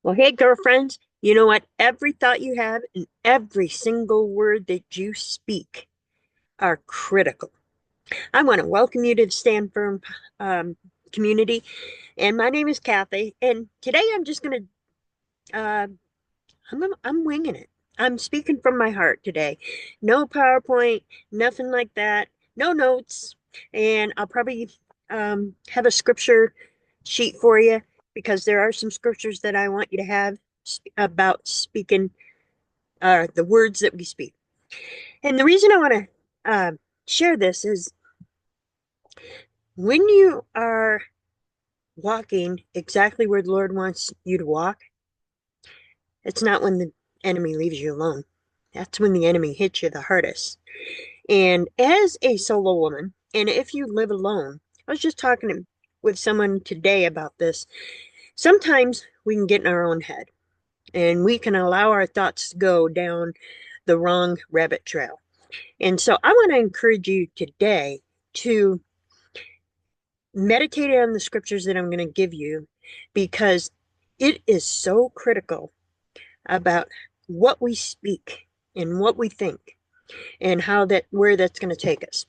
Well, hey, girlfriends, you know what? Every thought you have and every single word that you speak are critical. I want to welcome you to the Stand Firm community. And my name is Cathy. And today I'm just going to, I'm winging it. I'm speaking from my heart today. No PowerPoint, nothing like that, no notes. And I'll probably have a scripture sheet for you because there are some scriptures that I want you to have about speaking the words that we speak. And the reason I want to share this is when you are walking exactly where the Lord wants you to walk, it's not when the enemy leaves you alone. That's when the enemy hits you the hardest. And as a solo woman, and if you live alone, I was just talking with someone today about this. Sometimes we can get in our own head and we can allow our thoughts to go down the wrong rabbit trail. And so I want to encourage you today to meditate on the scriptures that I'm going to give you because it is so critical about what we speak and what we think and how that where that's going to take us.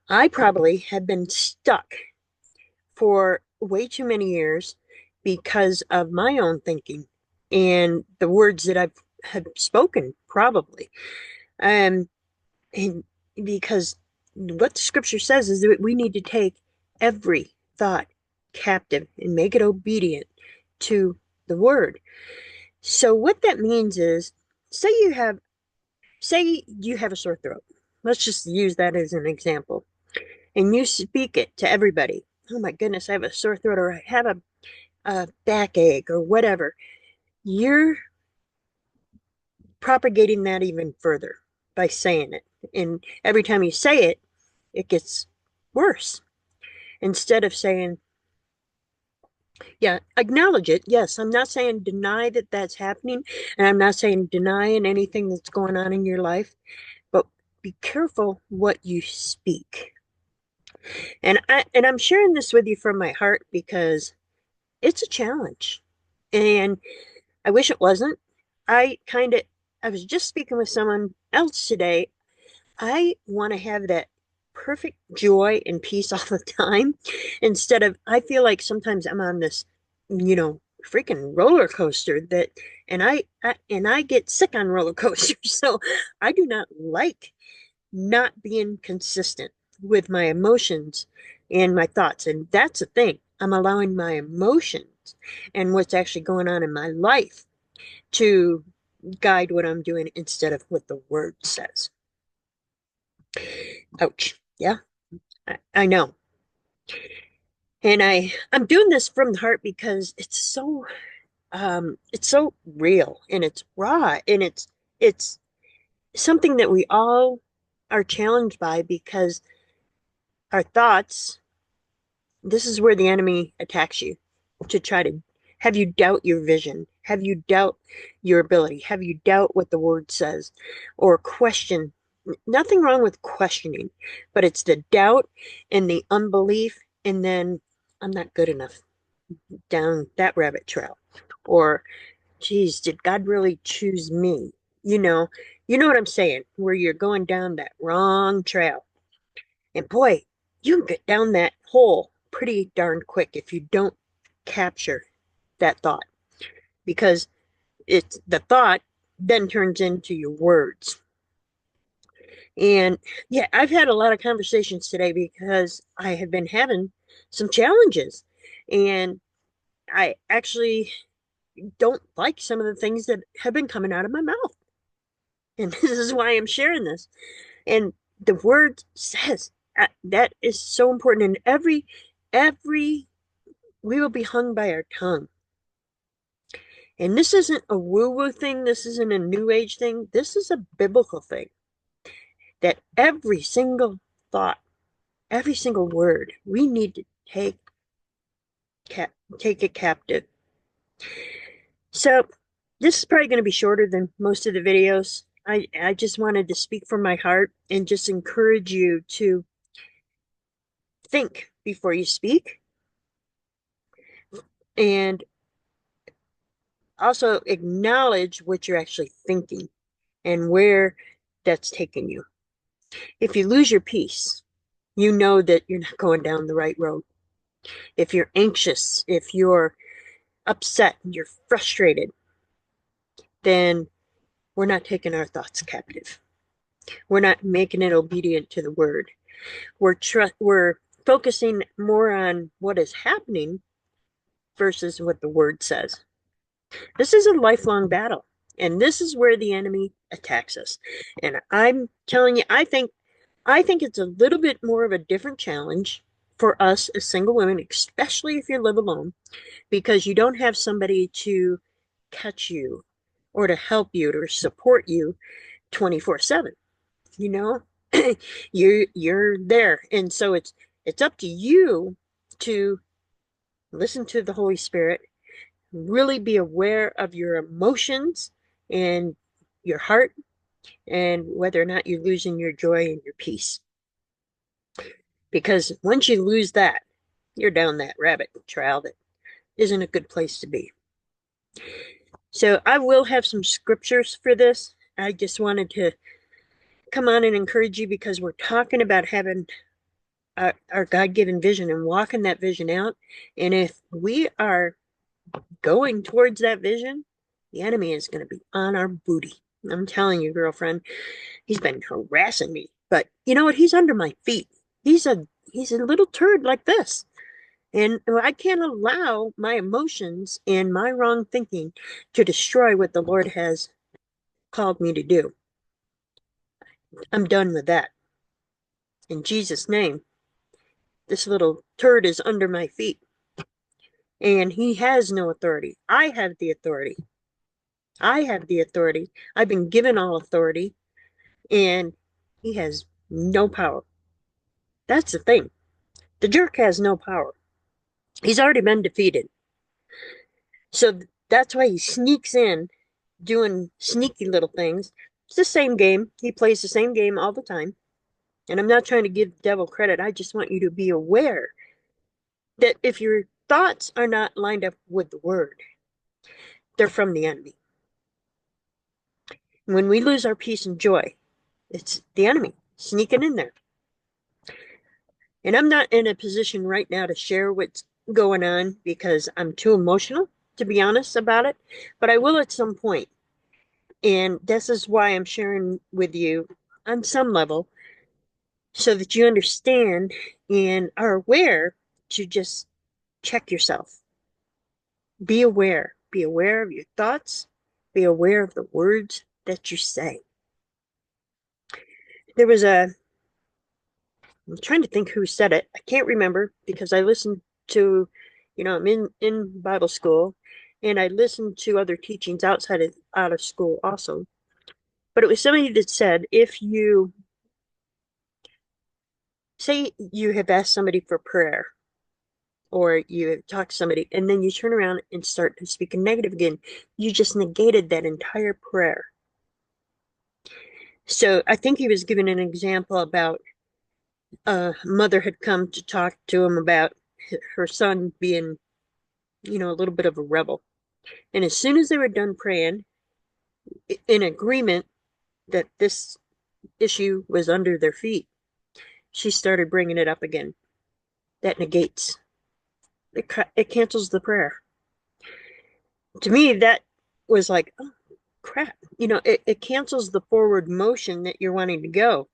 I probably have been stuck for way too many years because of my own thinking and the words that I've have spoken probably. Um and because what the scripture says is that we need to take every thought captive and make it obedient to the word. So what that means is say you have a sore throat. Let's just use that as an example. And you speak it to everybody. Oh my goodness, I have a sore throat or I have a backache or whatever. You're propagating that even further by saying it. And every time you say it, it gets worse. Instead of saying, yeah, acknowledge it. Yes, I'm not saying deny that that's happening, and I'm not saying denying anything that's going on in your life, but be careful what you speak. And I'm sharing this with you from my heart because it's a challenge. And I wish it wasn't. I kind of I was just speaking with someone else today. I want to have that perfect joy and peace all the time instead of, I feel like sometimes I'm on this, freaking roller coaster that, and I get sick on roller coasters. So I do not like not being consistent with my emotions and my thoughts. And that's the thing. I'm allowing my emotions and what's actually going on in my life to guide what I'm doing instead of what the word says. Ouch. Yeah, I know. And I'm doing this from the heart because it's so real and it's raw and it's something that we all are challenged by because our thoughts, this is where the enemy attacks you to try to have you doubt your vision, have you doubt your ability, have you doubt what the word says, or question. Nothing wrong with questioning, but it's the doubt and the unbelief, and then I'm not good enough down that rabbit trail. Or, geez, did God really choose me? You know, you know what I'm saying, where you're going down that wrong trail. And boy, you can get down that hole pretty darn quick if you don't capture that thought because it's the thought then turns into your words. And yeah, I've had a lot of conversations today because I have been having some challenges and I actually don't like some of the things that have been coming out of my mouth. And this is why I'm sharing this. And the word says that is so important. And every, we will be hung by our tongue. And this isn't a woo-woo thing. This isn't a new age thing. This is a biblical thing that every single thought, every single word, we need to take it captive. So this is probably going to be shorter than most of the videos. I just wanted to speak from my heart and just encourage you to think before you speak and also acknowledge what you're actually thinking and where that's taking you. If you lose your peace, you know that you're not going down the right road. If you're anxious, if you're upset, you're frustrated, then we're not taking our thoughts captive. We're not making it obedient to the word. We're focusing more on what is happening versus what the word says. This is a lifelong battle, and this is where the enemy attacks us. And I'm telling you, I think it's a little bit more of a different challenge for us as single women, especially if you live alone, because you don't have somebody to catch you or to help you or support you 24/7. You know, you're there, and so it's up to you to listen to the Holy Spirit, really be aware of your emotions and your heart, and whether or not you're losing your joy and your peace. Because once you lose that, you're down that rabbit trail that isn't a good place to be. So I will have some scriptures for this. I just wanted to come on and encourage you because we're talking about having our God-given vision and walking that vision out. And if we are going towards that vision, the enemy is going to be on our booty. I'm telling you, girlfriend, he's been harassing me. But you know what? He's under my feet. He's a little turd like this. And I can't allow my emotions and my wrong thinking to destroy what the Lord has called me to do. I'm done with that. In Jesus' name, this little turd is under my feet. And he has no authority. I have the authority. I have the authority. I've been given all authority, and he has no power. That's the thing. The jerk has no power. He's already been defeated. So that's why he sneaks in doing sneaky little things. It's the same game. He plays the same game all the time. And I'm not trying to give the devil credit. I just want you to be aware that if your thoughts are not lined up with the word, they're from the enemy. When we lose our peace and joy, it's the enemy sneaking in there. And I'm not in a position right now to share what's going on because I'm too emotional, to be honest about it. But I will at some point. And this is why I'm sharing with you on some level so that you understand and are aware to just check yourself. Be aware. Be aware of your thoughts. Be aware of the words that you say. There was I'm trying to think who said it. I can't remember because I listened to, I'm in Bible school and I listened to other teachings out of school also. But it was somebody that said if you say you have asked somebody for prayer or you have talked to somebody and then you turn around and start speaking negative again, you just negated that entire prayer. So I think he was giving an example about a mother had come to talk to him about her son being, a little bit of a rebel. And as soon as they were done praying, in agreement that this issue was under their feet, she started bringing it up again. That negates. It cancels the prayer. To me, that was like, oh, crap. It cancels the forward motion that you're wanting to go.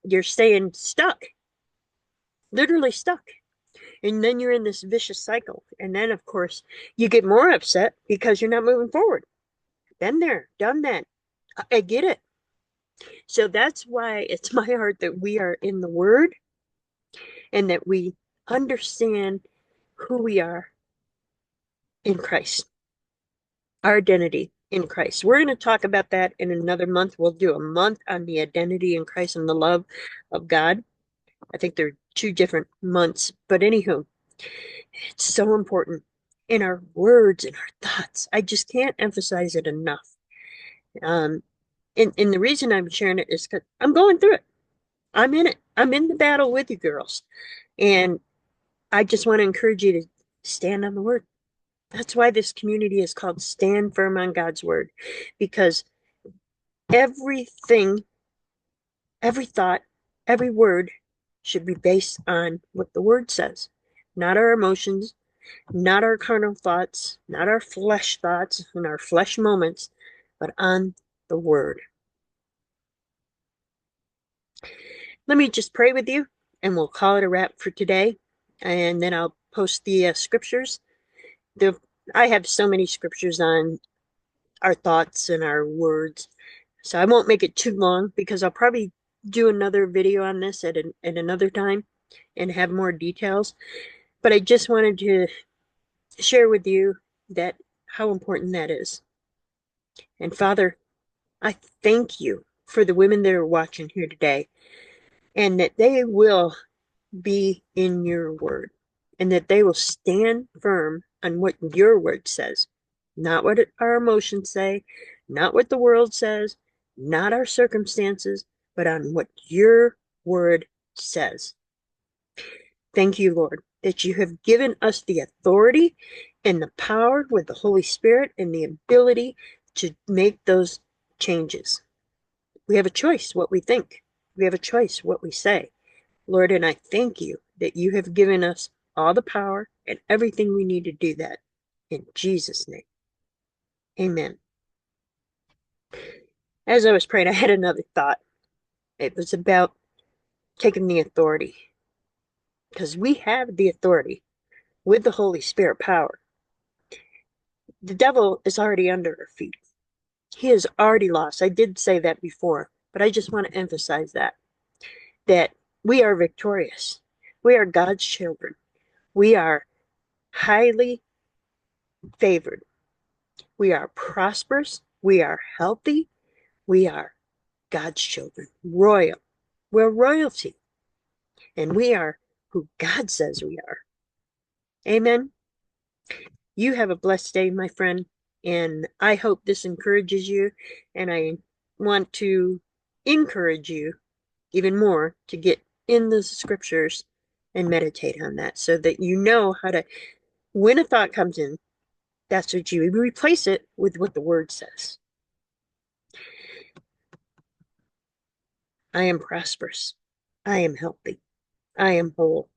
You're staying stuck, literally stuck. And then you're in this vicious cycle. And then, of course, you get more upset because you're not moving forward. Been there, done that. I get it. So that's why it's my heart that we are in the Word and that we understand who we are in Christ, our identity in Christ. We're going to talk about that in another month. We'll do a month on the identity in Christ and the love of God. I think they're two different months, but anywho, it's so important in our words and our thoughts. I just can't emphasize it enough. And the reason I'm sharing it is because I'm going through it. I'm in it. I'm in the battle with you girls. And I just want to encourage you to stand on the word. That's why this community is called Stand Firm on God's Word, because everything, every thought, every word should be based on what the Word says, not our emotions, not our carnal thoughts, not our flesh thoughts and our flesh moments, but on the Word. Let me just pray with you, and we'll call it a wrap for today. And then I'll post the scriptures. The, I have so many scriptures on our thoughts and our words, so I won't make it too long because I'll probably do another video on this at another time and have more details. But I just wanted to share with you that how important that is. And Father, I thank you for the women that are watching here today, and that they will be in your word, and that they will stand firm on what your word says, not what our emotions say, not what the world says, not our circumstances, but on what your word says. Thank you, Lord, that you have given us the authority and the power with the Holy Spirit and the ability to make those changes. We have a choice what we think. We have a choice what we say. Lord, and I thank you that you have given us all the power and everything we need to do that. In Jesus' name, amen. As I was praying, I had another thought. It was about taking the authority, because we have the authority with the Holy Spirit power. The devil is already under our feet. He is already lost. I did say that before, but I just want to emphasize that we are victorious. We are God's children. We are highly favored. We are prosperous. We are healthy. We are God's children, royal. We're royalty, and we are who God says we are. Amen. You have a blessed day, my friend, and I hope this encourages you, and I want to encourage you even more to get in the scriptures and meditate on that so that you know how to, when a thought comes in, that's what you replace it with what the word says. I am prosperous. I am healthy. I am whole.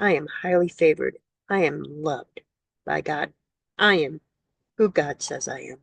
I am highly favored. I am loved by God. I am who God says I am.